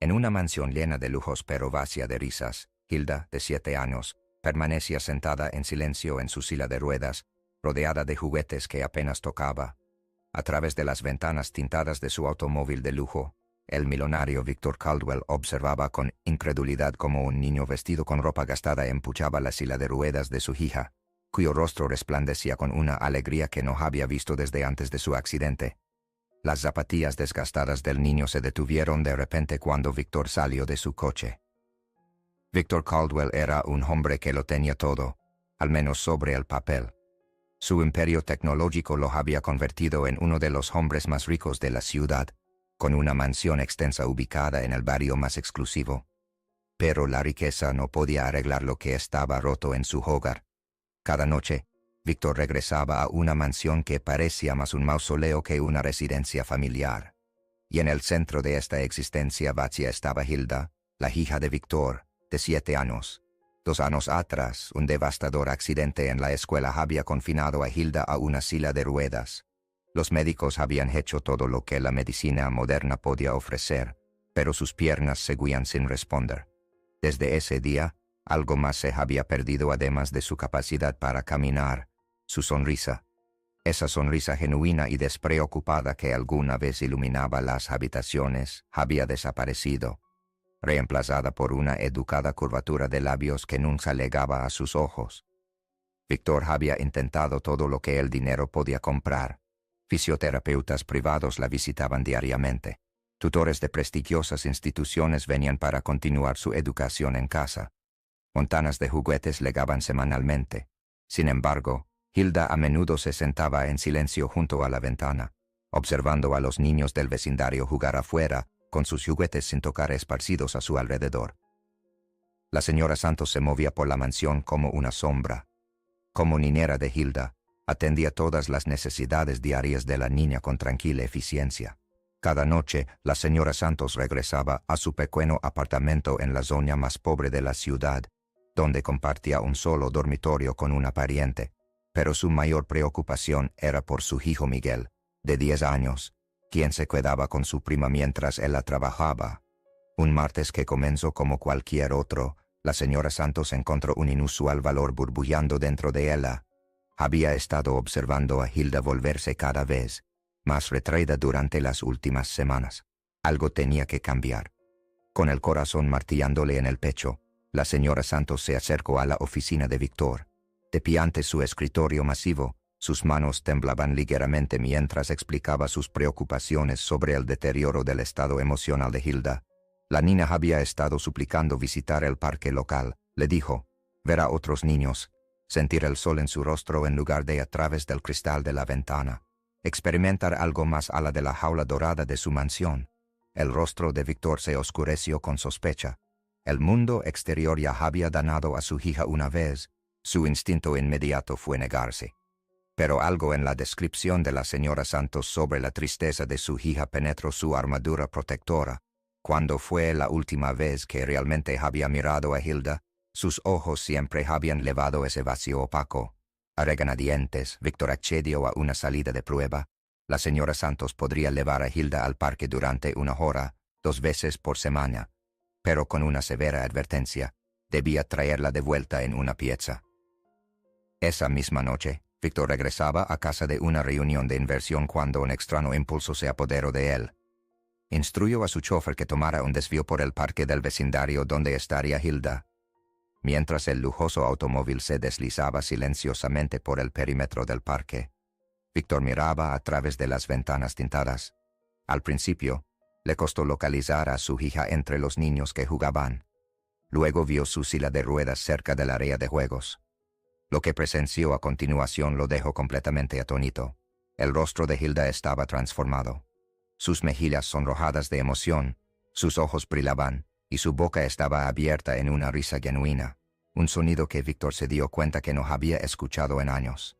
En una mansión llena de lujos pero vacía de risas, Hilda, de 7 años, permanecía sentada en silencio en su silla de ruedas, rodeada de juguetes que apenas tocaba. A través de las ventanas tintadas de su automóvil de lujo, el millonario Victor Caldwell observaba con incredulidad cómo un niño vestido con ropa gastada empuñaba la silla de ruedas de su hija, cuyo rostro resplandecía con una alegría que no había visto desde antes de su accidente. Las zapatillas desgastadas del niño se detuvieron de repente cuando Victor salió de su coche. Victor Caldwell era un hombre que lo tenía todo, al menos sobre el papel. Su imperio tecnológico lo había convertido en uno de los hombres más ricos de la ciudad, con una mansión extensa ubicada en el barrio más exclusivo. Pero la riqueza no podía arreglar lo que estaba roto en su hogar. Cada noche, Victor regresaba a una mansión que parecía más un mausoleo que una residencia familiar. Y en el centro de esta existencia vacía estaba Hilda, la hija de Victor, de 7 años. 2 años atrás, un devastador accidente en la escuela había confinado a Hilda a una silla de ruedas. Los médicos habían hecho todo lo que la medicina moderna podía ofrecer, pero sus piernas seguían sin responder. Desde ese día, algo más se había perdido además de su capacidad para caminar, su sonrisa. Esa sonrisa genuina y despreocupada que alguna vez iluminaba las habitaciones había desaparecido, reemplazada por una educada curvatura de labios que nunca llegaba a sus ojos. Victor había intentado todo lo que el dinero podía comprar. Fisioterapeutas privados la visitaban diariamente. Tutores de prestigiosas instituciones venían para continuar su educación en casa. Montanas de juguetes llegaban semanalmente. Sin embargo, Hilda a menudo se sentaba en silencio junto a la ventana, observando a los niños del vecindario jugar afuera, con sus juguetes sin tocar esparcidos a su alrededor. La señora Santos se movía por la mansión como una sombra. Como niñera de Hilda, atendía todas las necesidades diarias de la niña con tranquila eficiencia. Cada noche, la señora Santos regresaba a su pequeño apartamento en la zona más pobre de la ciudad, donde compartía un solo dormitorio con una pariente, pero su mayor preocupación era por su hijo Miguel, de 10 años, quien se quedaba con su prima mientras ella trabajaba. Un martes que comenzó como cualquier otro, la señora Santos encontró un inusual valor burbujeando dentro de ella. Había estado observando a Hilda volverse cada vez más retraída durante las últimas semanas. Algo tenía que cambiar. Con el corazón martillándole en el pecho, la señora Santos se acercó a la oficina de Victor. De pie ante su escritorio masivo, sus manos temblaban ligeramente mientras explicaba sus preocupaciones sobre el deterioro del estado emocional de Hilda. La niña había estado suplicando visitar el parque local, le dijo, ver a otros niños, sentir el sol en su rostro en lugar de a través del cristal de la ventana, experimentar algo más allá de la jaula dorada de su mansión. El rostro de Victor se oscureció con sospecha. El mundo exterior ya había dañado a su hija una vez. Su instinto inmediato fue negarse. Pero algo en la descripción de la señora Santos sobre la tristeza de su hija penetró su armadura protectora. Cuando fue la última vez que realmente había mirado a Hilda, sus ojos siempre habían levado ese vacío opaco. A regañadientes, Victor accedió a una salida de prueba. La señora Santos podría llevar a Hilda al parque durante 1 hora, 2 veces por semana, pero con una severa advertencia: debía traerla de vuelta en una pieza. Esa misma noche, Victor regresaba a casa de una reunión de inversión cuando un extraño impulso se apoderó de él. Instruyó a su chofer que tomara un desvío por el parque del vecindario donde estaría Hilda. Mientras el lujoso automóvil se deslizaba silenciosamente por el perímetro del parque, Victor miraba a través de las ventanas tintadas. Al principio, le costó localizar a su hija entre los niños que jugaban. Luego vio su silla de ruedas cerca del área de juegos. Lo que presenció a continuación lo dejó completamente atónito. El rostro de Hilda estaba transformado. Sus mejillas sonrojadas de emoción, sus ojos brillaban, y su boca estaba abierta en una risa genuina, un sonido que Victor se dio cuenta que no había escuchado en años.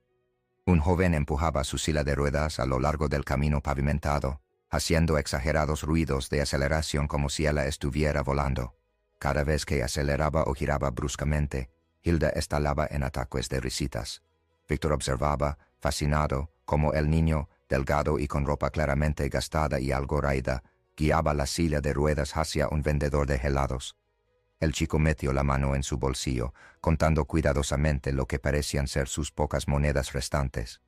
Un joven empujaba su silla de ruedas a lo largo del camino pavimentado, haciendo exagerados ruidos de aceleración como si ella estuviera volando. Cada vez que aceleraba o giraba bruscamente, Hilda estallaba en ataques de risitas. Victor observaba, fascinado, cómo el niño, delgado y con ropa claramente gastada y algo raída, guiaba la silla de ruedas hacia un vendedor de helados. El chico metió la mano en su bolsillo, contando cuidadosamente lo que parecían ser sus pocas monedas restantes.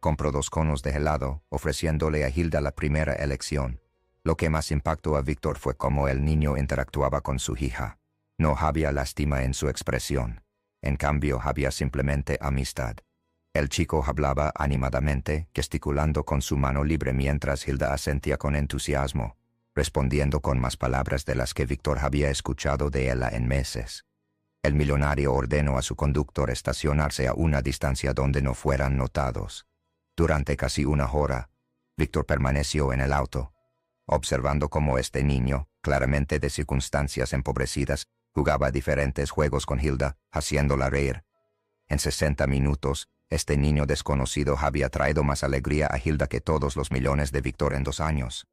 Compró 2 conos de helado, ofreciéndole a Hilda la primera elección. Lo que más impactó a Víctor fue cómo el niño interactuaba con su hija. No había lástima en su expresión. En cambio, había simplemente amistad. El chico hablaba animadamente, gesticulando con su mano libre mientras Hilda asentía con entusiasmo, respondiendo con más palabras de las que Víctor había escuchado de ella en meses. El millonario ordenó a su conductor estacionarse a una distancia donde no fueran notados. Durante casi 1 hora, Víctor permaneció en el auto, observando cómo este niño, claramente de circunstancias empobrecidas, jugaba diferentes juegos con Hilda, haciéndola reír. En 60 minutos, este niño desconocido había traído más alegría a Hilda que todos los millones de Víctor en 2 años.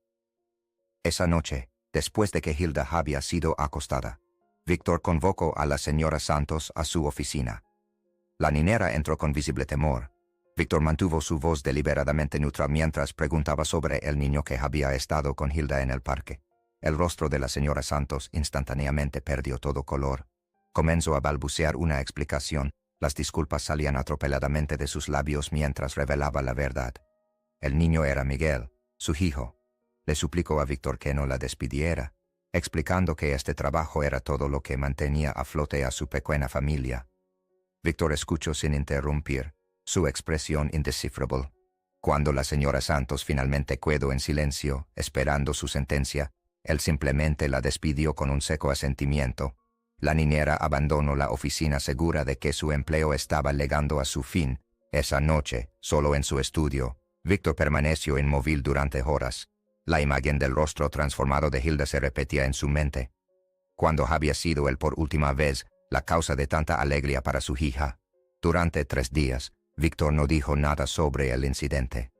Esa noche, después de que Hilda había sido acostada, Víctor convocó a la señora Santos a su oficina. La niñera entró con visible temor. Víctor mantuvo su voz deliberadamente neutra mientras preguntaba sobre el niño que había estado con Hilda en el parque. El rostro de la señora Santos instantáneamente perdió todo color. Comenzó a balbucear una explicación. Las disculpas salían atropeladamente de sus labios mientras revelaba la verdad. El niño era Miguel, su hijo. Le suplicó a Víctor que no la despidiera, explicando que este trabajo era todo lo que mantenía a flote a su pequeña familia. Víctor escuchó sin interrumpir, su expresión indescifrable. Cuando la señora Santos finalmente quedó en silencio, esperando su sentencia, él simplemente la despidió con un seco asentimiento. La niñera abandonó la oficina segura de que su empleo estaba llegando a su fin. Esa noche, solo en su estudio, Víctor permaneció inmóvil durante horas. La imagen del rostro transformado de Hilda se repetía en su mente. Cuando había sido él por última vez la causa de tanta alegría para su hija? Durante 3 días, Víctor no dijo nada sobre el incidente.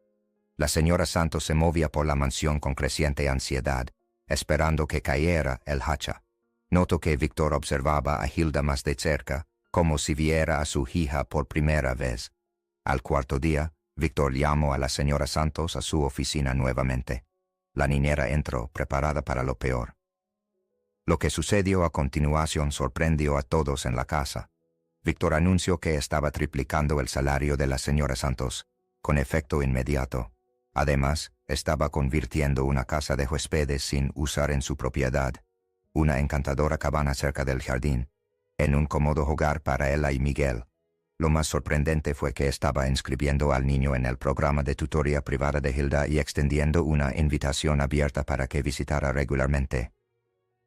La señora Santos se movía por la mansión con creciente ansiedad, esperando que cayera el hacha. Notó que Víctor observaba a Hilda más de cerca, como si viera a su hija por primera vez. Al 4.º día, Víctor llamó a la señora Santos a su oficina nuevamente. La niñera entró, preparada para lo peor. Lo que sucedió a continuación sorprendió a todos en la casa. Víctor anunció que estaba triplicando el salario de la señora Santos, con efecto inmediato. Además, estaba convirtiendo una casa de huéspedes sin usar en su propiedad, una encantadora cabana cerca del jardín, en un cómodo hogar para ella y Miguel. Lo más sorprendente fue que estaba inscribiendo al niño en el programa de tutoría privada de Hilda y extendiendo una invitación abierta para que visitara regularmente.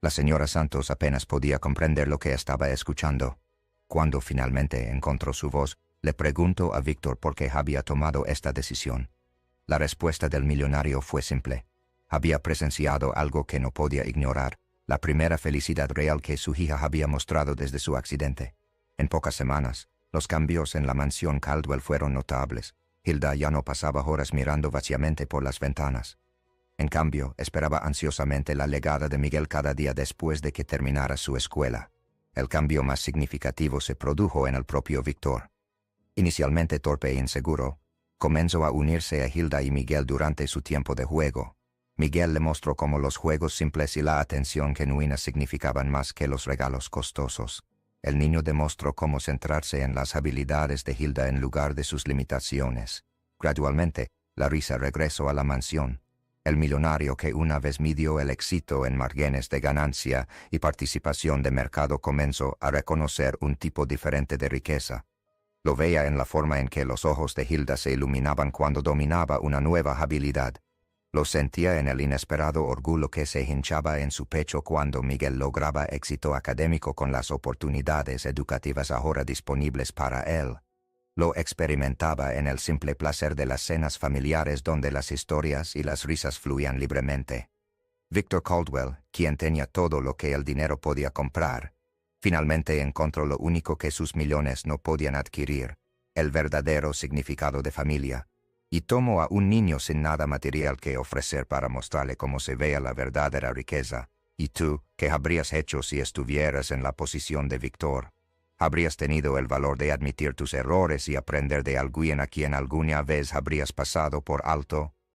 La señora Santos apenas podía comprender lo que estaba escuchando. Cuando finalmente encontró su voz, le preguntó a Víctor por qué había tomado esta decisión. La respuesta del millonario fue simple. Había presenciado algo que no podía ignorar, la primera felicidad real que su hija había mostrado desde su accidente. En pocas semanas, los cambios en la mansión Caldwell fueron notables. Hilda ya no pasaba horas mirando vacíamente por las ventanas. En cambio, esperaba ansiosamente la llegada de Miguel cada día después de que terminara su escuela. El cambio más significativo se produjo en el propio Víctor. Inicialmente torpe e inseguro, comenzó a unirse a Hilda y Miguel durante su tiempo de juego. Miguel le mostró cómo los juegos simples y la atención genuina significaban más que los regalos costosos. El niño demostró cómo centrarse en las habilidades de Hilda en lugar de sus limitaciones. Gradualmente, la risa regresó a la mansión. El millonario que una vez midió el éxito en márgenes de ganancia y participación de mercado comenzó a reconocer un tipo diferente de riqueza. Lo veía en la forma en que los ojos de Hilda se iluminaban cuando dominaba una nueva habilidad. Lo sentía en el inesperado orgullo que se hinchaba en su pecho cuando Miguel lograba éxito académico con las oportunidades educativas ahora disponibles para él. Lo experimentaba en el simple placer de las cenas familiares donde las historias y las risas fluían libremente. Víctor Caldwell, quien tenía todo lo que el dinero podía comprar, finalmente encontró lo único que sus millones no podían adquirir, el verdadero significado de familia. Y tomó a un niño sin nada material que ofrecer para mostrarle cómo se veía la verdadera riqueza. ¿Y tú, qué habrías hecho si estuvieras en la posición de Víctor? ¿Habrías tenido el valor de admitir tus errores y aprender de alguien a quien alguna vez habrías pasado por alto?